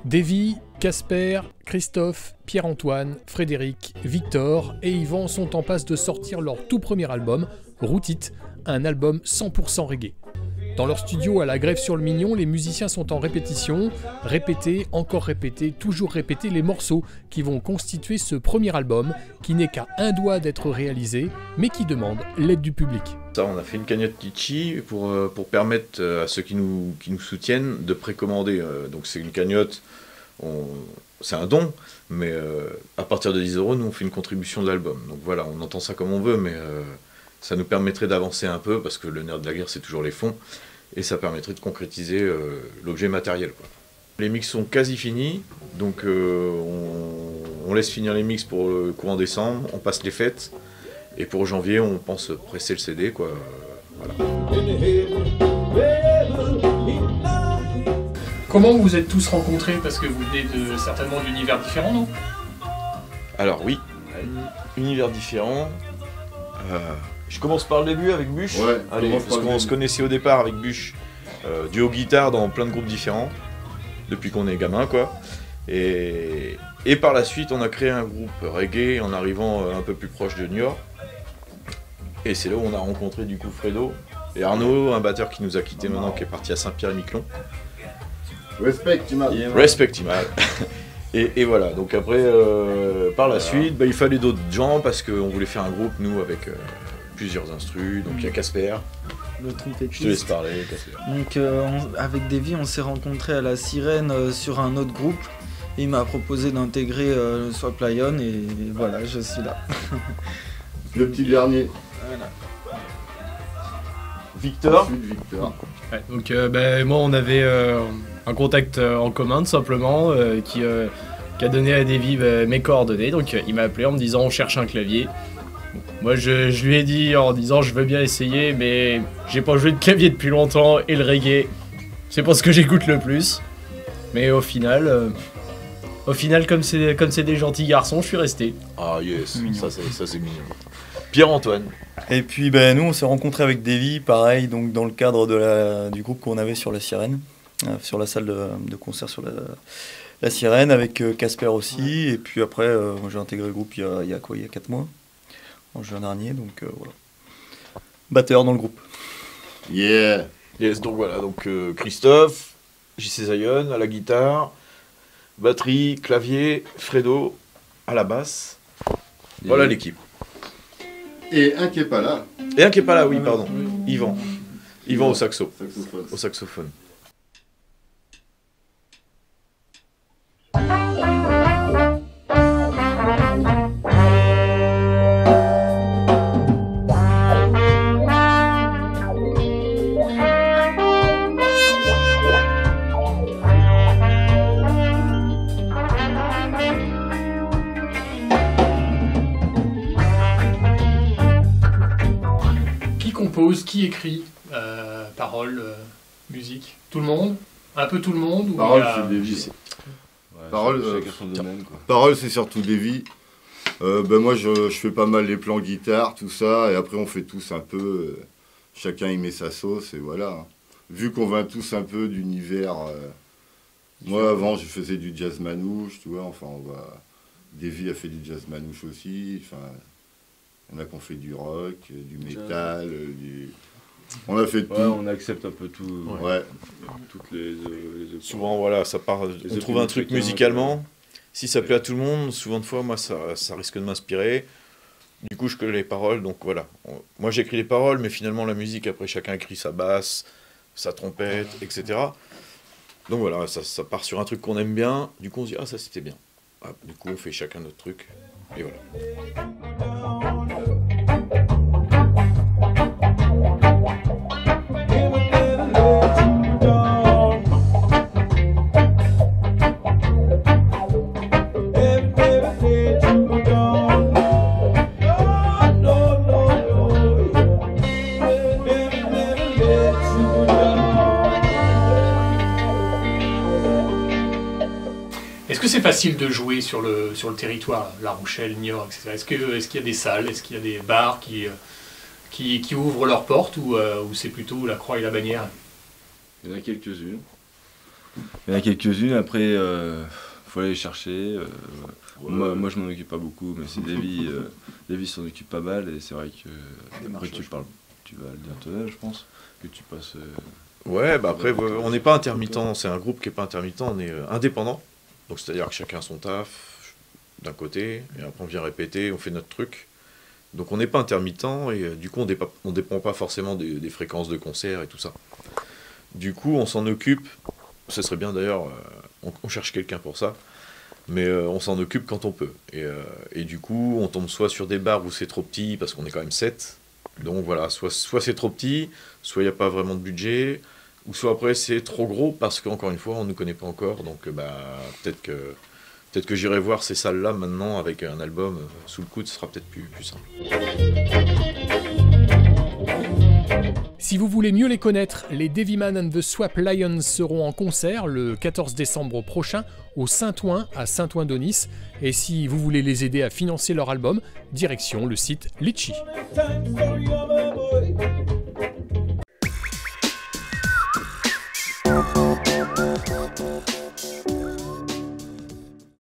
Davy, Casper, Christophe, Pierre-Antoine, Frédéric, Victor et Yvan sont en passe de sortir leur tout premier album, Root It, un album 100% reggae. Dans leur studio à la Grève-sur-le-Mignon, les musiciens sont en répétition, répéter, encore répéter, toujours répéter les morceaux qui vont constituer ce premier album qui n'est qu'à un doigt d'être réalisé, mais qui demande l'aide du public. Ça, on a fait une cagnotte Litchi pour permettre à ceux qui nous soutiennent de précommander. Donc c'est une cagnotte, c'est un don, mais à partir de 10 €, nous on fait une contribution de l'album. Donc voilà, on entend ça comme on veut, mais ça nous permettrait d'avancer un peu, parce que le nerf de la guerre c'est toujours les fonds, et ça permettrait de concrétiser l'objet matériel, quoi. Les mix sont quasi finis, donc on laisse finir les mix pour le courant décembre, on passe les fêtes, et pour janvier on pense presser le CD, quoi. Voilà. Comment vous êtes tous rencontrés? Parce que vous venez certainement d'univers différents, non? Alors oui, univers différents. Je commence par le début avec Bush. Ouais, allez, parce qu'on se connaissait au départ avec Bush, duo guitare dans plein de groupes différents, depuis qu'on est gamin, quoi. Et par la suite, on a créé un groupe reggae en arrivant un peu plus proche de New York. Et c'est là où on a rencontré du coup Fredo et Arnaud, un batteur qui nous a quittés maintenant, qui est parti à Saint-Pierre-et-Miquelon. Respect, Imal. Respect, Imal. Et voilà, donc après, par la suite, il fallait d'autres gens parce qu'on voulait faire un groupe, nous, avec plusieurs instrus. Donc il y a Casper. Le trompettiste. Je te laisse parler, Casper. Donc avec Davy, on s'est rencontrés à la Sirène sur un autre groupe. Et il m'a proposé d'intégrer le Swap Lion et voilà, je suis là. Le petit dernier. Voilà. Victor. Victor. Ouais, donc moi on avait un contact en commun tout simplement qui a donné à Davy mes coordonnées, donc il m'a appelé en me disant on cherche un clavier. Bon, moi je lui ai dit en disant je veux bien essayer, mais j'ai pas joué de clavier depuis longtemps et le reggae c'est pas ce que j'écoute le plus. Mais au final comme c'est des gentils garçons, je suis resté. Ah yes, ça c'est mignon. Pierre-Antoine. Et puis nous on s'est rencontrés avec Davy, pareil, donc dans le cadre du groupe qu'on avait sur la Sirène, sur la salle de concert sur la Sirène, avec Casper aussi. Ouais. Et puis après j'ai intégré le groupe il y a 4 mois, en juin dernier, donc voilà. Batteur dans le groupe. Yeah. Yes, donc voilà, donc Christophe, JC Zion à la guitare, batterie, clavier, Fredo à la basse. Voilà l'équipe. Et un qui est pas là. Et un qui est pas là, oui, pardon. Yvan. Yvan au saxo. Au saxophone. Qui écrit paroles, musique? Tout le monde? Un peu tout le monde? Ou Paroles, c'est Davy. Paroles, c'est surtout Davy. Moi, je fais pas mal les plans guitare, tout ça, et après, on fait tous un peu. Chacun y met sa sauce, et voilà. Vu qu'on vient tous un peu d'univers. Moi, avant, je faisais du jazz manouche, tu vois, enfin, Davy a fait du jazz manouche aussi, enfin. Il y en a qui ont fait du rock, du métal, on a fait tout. Ouais, on accepte un peu tout. Ouais. Toutes les souvent, voilà, ça part. On trouve un truc musicalement. Si ça plaît à tout le monde, souvent de fois, moi, ça risque de m'inspirer. Du coup, je connais les paroles, donc voilà. Moi, j'écris les paroles, mais finalement, la musique, après, chacun écrit sa basse, sa trompette, etc. Donc voilà, ça part sur un truc qu'on aime bien. Du coup, on se dit, ah, ça, c'était bien. Ah, du coup, on fait chacun notre truc. Et voilà. Est-ce que c'est facile de jouer sur le territoire, La Rochelle, Niort, etc. Est-ce qu'il y a des salles, est-ce qu'il y a des bars qui qui ouvrent leurs portes ou c'est plutôt la croix et la bannière? Il y en a quelques-unes. Après, faut aller les chercher. Moi, je m'en occupe pas beaucoup, mais c'est Davy s'en occupe pas mal, et c'est vrai que après tu vas le dire tout à l'heure, je pense, que tu passes. Ouais, bah après, on n'est pas intermittent, c'est un groupe qui n'est pas intermittent, on est indépendant. Donc c'est-à-dire que chacun son taf, d'un côté, et après on vient répéter, on fait notre truc. Donc on n'est pas intermittent, et du coup on dépend pas forcément des fréquences de concert et tout ça. Du coup on s'en occupe, ce serait bien d'ailleurs, on cherche quelqu'un pour ça, mais on s'en occupe quand on peut. Et du coup on tombe soit sur des bars où c'est trop petit, parce qu'on est quand même 7, donc voilà, soit c'est trop petit, soit il n'y a pas vraiment de budget, ou soit après c'est trop gros, parce qu'encore une fois on ne nous connaît pas encore, donc peut-être que j'irai voir ces salles-là maintenant avec un album sous le coude, ce sera peut-être plus simple. Si vous voulez mieux les connaître, les Deviman and the Swap Lions seront en concert le 14 décembre prochain au Saint-Ouen à Saint-Ouen-d'Aunis. Et si vous voulez les aider à financer leur album, direction le site Litchi.